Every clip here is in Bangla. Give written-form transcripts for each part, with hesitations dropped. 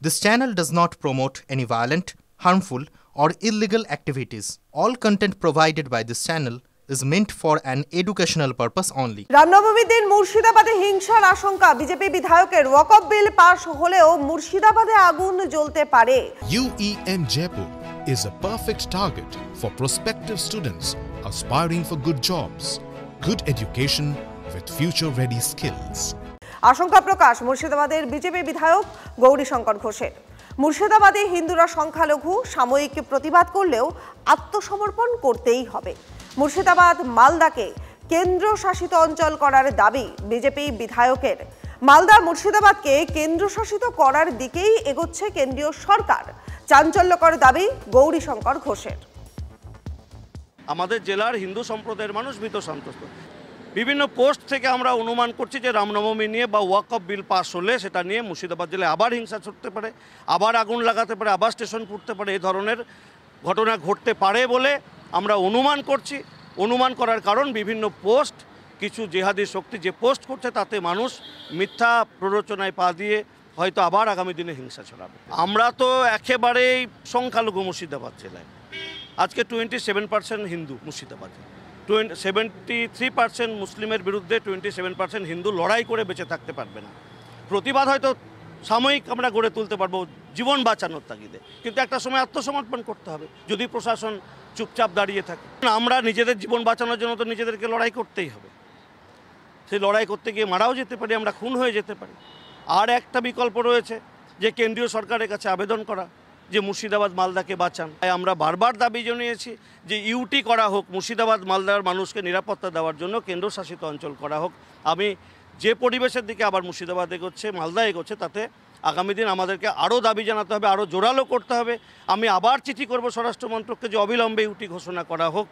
This channel does not promote any violent, harmful, or illegal activities. All content provided by this channel is meant for an educational purpose only. রামনবমীর দিন মুর্শিদাবাদে হিংসার আশঙ্কা বিজেপি বিধায়কের ওয়াকফ বিল পাস হলেও মুর্শিদাবাদে আগুন জ্বলতে পারে। UEM Jaipur is a perfect target for prospective students aspiring for good jobs, good education with future-ready skills. আশঙ্কা প্রকাশ মুর্শিদাবাদের বিজেপি বিধায়ক গৌরীশঙ্কর ঘোষের। মুর্শিদাবাদে হিন্দুরা সংখ্যালঘু, সাময়িক প্রতিবাদ করলেও আত্মসমর্পণ করতেই হবে। মুর্শিদাবাদ মালদাকে কেন্দ্র শাসিত অঞ্চল করার দাবি বিজেপি বিধায়কের। মালদা মুর্শিদাবাদকে কেন্দ্রশাসিত করার দিকেই এগোচ্ছে কেন্দ্রীয় সরকার। চাঞ্চল্যকর দাবি গৌরীশঙ্কর ঘোষের। আমাদের জেলার হিন্দু সম্প্রদায়ের মানুষ ভীত সন্ত্রস্ত। বিভিন্ন পোস্ট থেকে আমরা অনুমান করছি যে রামনবমী নিয়ে বা ওয়াকফ বিল পাস হলে সেটা নিয়ে মুর্শিদাবাদ জেলায় আবার হিংসা ছড়তে পারে, আবার আগুন লাগাতে পারে, আবার স্টেশন পুড়তে পারে, এই ধরনের ঘটনা ঘটতে পারে বলে আমরা অনুমান করছি। অনুমান করার কারণ বিভিন্ন পোস্ট, কিছু জেহাদি শক্তি যে পোস্ট করছে তাতে মানুষ মিথ্যা প্ররোচনায় পা দিয়ে হয়তো আবার আগামী দিনে হিংসা ছড়াবে। আমরা তো একেবারেই সংখ্যালঘু মুর্শিদাবাদ জেলায়। আজকে 27% হিন্দু মুর্শিদাবাদে, 73% মুসলিমের বিরুদ্ধে 27% হিন্দু লড়াই করে বেঁচে থাকতে পারবে না। প্রতিবাদ হয়তো সাময়িক আমরা গড়ে তুলতে পারবো জীবন বাঁচানোর তাগিদে, কিন্তু একটা সময় আত্মসমর্পণ করতে হবে যদি প্রশাসন চুপচাপ দাঁড়িয়ে থাকে। আমরা নিজেদের জীবন বাঁচানোর জন্য তো নিজেদেরকে লড়াই করতেই হবে। সেই লড়াই করতে গিয়ে মারাও যেতে পারি, আমরা খুন হয়ে যেতে পারি। আর একটা বিকল্প রয়েছে যে কেন্দ্রীয় সরকারের কাছে আবেদন করা যে মুর্শিদাবাদ মালদাকে বাঁচান। তাই আমরা বারবার দাবি জানিয়েছি যে ইউটি করা হোক, মুর্শিদাবাদ মালদার মানুষকে নিরাপত্তা দেওয়ার জন্য কেন্দ্রশাসিত অঞ্চল করা হোক। আমি যে পরিবেশের দিকে আবার মুর্শিদাবাদ এগোচ্ছে, মালদা এগোচ্ছে, তাতে আগামী দিন আমাদেরকে আরও দাবি জানাতে হবে, আরও জোরালো করতে হবে। আমি আবার চিঠি করব স্বরাষ্ট্র মন্ত্রককে যে অবিলম্বে ইউটি ঘোষণা করা হোক।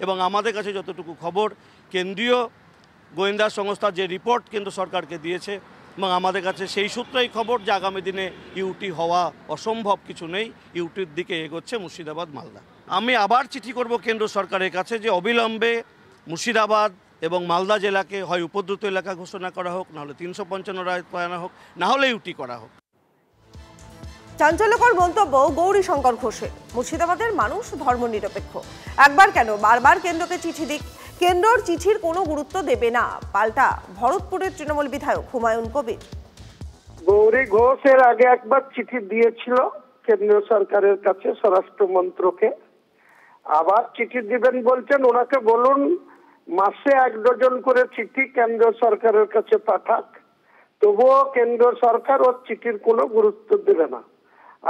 এবং আমাদের কাছে যতটুকু খবর, কেন্দ্রীয় গোয়েন্দা সংস্থা যে রিপোর্ট কেন্দ্র সরকারকে দিয়েছে এবং আমাদের কাছে সেই সূত্রেই খবর যে আগামী দিনে ইউটি হওয়া অসম্ভব কিছু নেই, ইউটির দিকে এগোচ্ছে মুর্শিদাবাদ মালদা। আমি আবার চিঠি করব কেন্দ্র সরকারের কাছে যে অবিলম্বে মুর্শিদাবাদ এবং মালদা জেলাকে হয় উপদ্রুত এলাকা ঘোষণা করা হোক, নাহলে 355 রায় আনা হোক, না হলে ইউটি করা হোক। চাঞ্চল্যকর মন্তব্য গৌরীশঙ্কর ঘোষের। মুর্শিদাবাদের মানুষ ধর্মনিরপেক্ষ। একবার কেন বারবার কেন্দ্রকে চিঠি দিক, কেন্দ্রর চিঠির কোনো গুরুত্ব দেবে না, পাল্টা ভরতপুরের তৃণমূল বিধায়ক হুমায়ুন কবির। গৌরী ঘোষের আগে একবার চিঠি দিয়েছিল কেন্দ্রীয় সরকারের কাছে, স্বরাষ্ট্র মন্ত্রকে। আবার চিঠি দিবেন বলছেন। ওনাকে বলুন মাসে 1 ডজন করে চিঠি কেন্দ্র সরকারের কাছে পাঠাক, তবুও কেন্দ্র সরকার ওর চিঠির কোনো গুরুত্ব দেবে না।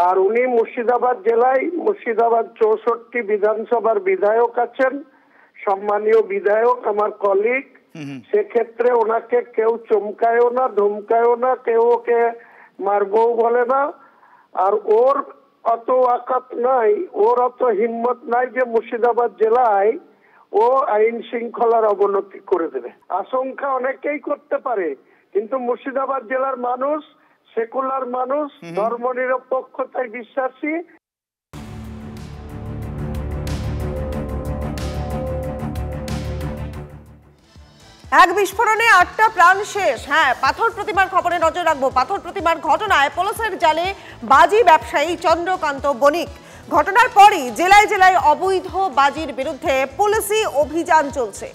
আর উনি মুর্শিদাবাদ জেলায়, মুর্শিদাবাদ 64 বিধানসভার বিধায়ক আছেন, সম্মানীয় বিধায়ক, আমার কলিগ। সেক্ষেত্রে ওনাকে কেউ চমকায়ও না, ধমকায়ও না, কেউ ওকে মারবও বলে না। আর ওর অত আকাত নাই, ওর অত হিম্মত নাই যে মুর্শিদাবাদ জেলায় ও আইন শৃঙ্খলার অবনতি করে দেবে। আশঙ্কা অনেকেই করতে পারে, কিন্তু মুর্শিদাবাদ জেলার মানুষ সেকুলার মানুষ, ধর্মনিরপেক্ষতায় বিশ্বাসী। এক বিস্ফোরণে 8টা প্রাণ শেষ। হ্যাঁ, পাথর প্রতিমার খবরে নজর রাখবো। পাথর প্রতিমার ঘটনায় পুলিশের জালে বাজি ব্যবসায়ী চন্দ্রকান্ত বণিক। ঘটনার পরই জেলায় জেলায় অবৈধ বাজির বিরুদ্ধে পুলিশি অভিযান চলছে।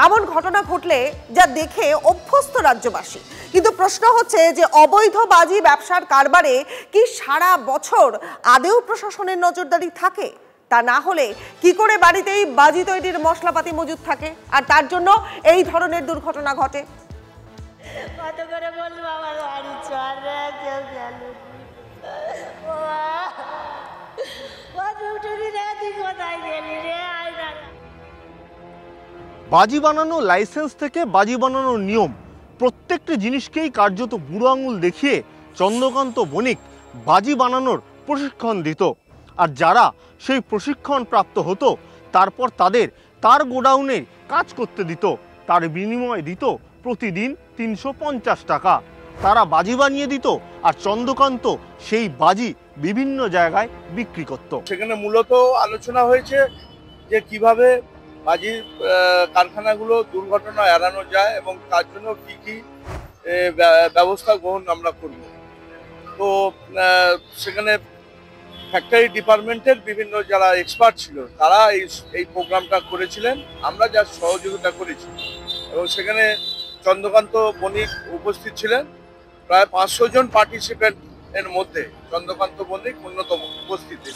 এমন ঘটনা ঘটলে যা দেখে অভ্যস্ত রাজ্যবাসী, কিন্তু প্রশ্ন হচ্ছে যে অবৈধ বাজি ব্যবসার কারবারে কি সারা বছর আদেও প্রশাসনের নজরদারি থাকে? তা না হলে কি করে বাড়িতেই বাজি তৈরির মশলাপাতি মজুদ থাকে আর তার জন্য এই ধরনের দুর্ঘটনা ঘটে? কত করে বলবো আমার বাড়ি চল রে, কেউ গেল কোথায় গেলি রে? বাজি বানানো লাইসেন্স থেকে বাজি বানানোর নিয়ম, প্রত্যেকটি জিনিসকেই কার্যত বুড়ো আঙুল দেখিয়ে চন্দ্রকান্ত বণিক বাজি বানানোর প্রশিক্ষণ দিত। আর যারা সেই প্রশিক্ষণ প্রাপ্ত হতো তারপর তাদের তার গোডাউনে কাজ করতে দিত, তার বিনিময়ে দিত প্রতিদিন 350 টাকা। তারা বাজি বানিয়ে দিত আর চন্দ্রকান্ত সেই বাজি বিভিন্ন জায়গায় বিক্রি করত। সেখানে মূলত আলোচনা হয়েছে যে কিভাবে বাজির কারখানাগুলো দুর্ঘটনা এড়ানো যায় এবং তার জন্য কি কি ব্যবস্থা গ্রহণ আমরা করব। তো সেখানে ফ্যাক্টরি ডিপার্টমেন্টের বিভিন্ন যারা এক্সপার্ট ছিল তারা এই প্রোগ্রামটা করেছিলেন, আমরা যা সহযোগিতা করেছি। এবং সেখানে চন্দ্রকান্ত বণিক উপস্থিত ছিলেন। প্রায় 500 জন পার্টিসিপেন্ট এর মধ্যে চন্দ্রকান্ত বণিক অন্যতম উপস্থিতি।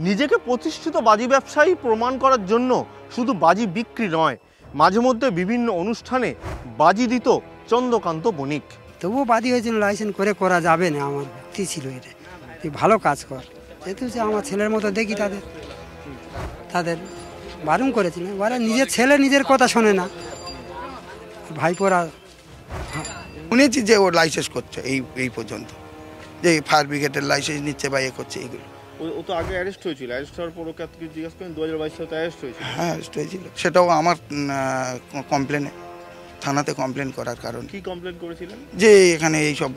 নিজেকে প্রতিষ্ঠিত বাজি ব্যবসায়ী প্রমাণ করার জন্য শুধু বাজি বিক্রি নয়, মাঝে মধ্যে বিভিন্ন অনুষ্ঠানে বাজি দিত চন্দ্রকান্ত বণিক। তবুও বাজি হয়েছিল, লাইসেন্স করে করা যাবে না, আমার ভক্তি ছিল এটা, তুই ভালো কাজ কর। যেহেতু যে আমার ছেলের মতো দেখি তাদের বারণ করেছিল, ওরা নিজের ছেলে নিজের কথা শোনে না, ভাইপোরা শুনেছি যে ও লাইসেন্স করছে এই পর্যন্ত, যে ফায়ার ব্রিগেডের লাইসেন্স নিচ্ছে বা এ করছে এগুলো। ও তো আগে অ্যারেস্ট হয়েছিল, অ্যারেস্ট হওয়ার পর ওকে জিজ্ঞাসা করেন 2022 সালে অ্যারেস্ট হয়েছিল। হ্যাঁ অ্যারেস্ট হয়েছিল, সেটাও আমার কমপ্লেনে, থানাতে কমপ্লেন করার কারণ। কি কমপ্লেন করেছিলেন? যে এখানে এই সব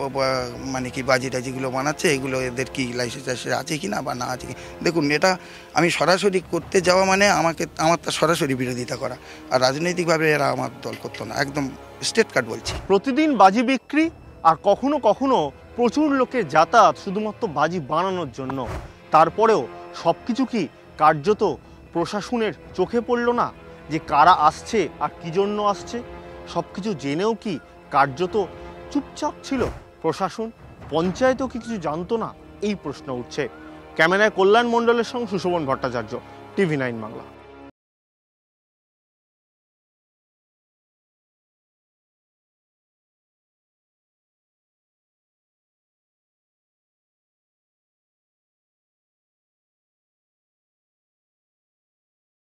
মানে কি বাজি টাজিগুলো বানাচ্ছে, এগুলো এদের কি লাইসেন্স আছে কি না বা না আছে কি। দেখুন, এটা আমি সরাসরি করতে যাওয়া মানে আমার তা সরাসরি বিরোধিতা করা, আর রাজনৈতিকভাবে এরা আমার দল করতো না, একদম স্টেট কার্ড বলছি। প্রতিদিন বাজি বিক্রি আর কখনো কখনো প্রচুর লোকের যাতায়াত শুধুমাত্র বাজি বানানোর জন্য। তারপরেও সব কিছু কি কার্যত প্রশাসনের চোখে পড়ল না, যে কারা আসছে আর কী জন্য আসছে? সব কিছু জেনেও কি কার্যত চুপচাপ ছিল প্রশাসন? পঞ্চায়েতও কি কিছু জানতো না? এই প্রশ্ন উঠছে। ক্যামেরায় কল্যাণ মণ্ডলের সঙ্গে সুশোভন ভট্টাচার্য, TV9 বাংলা।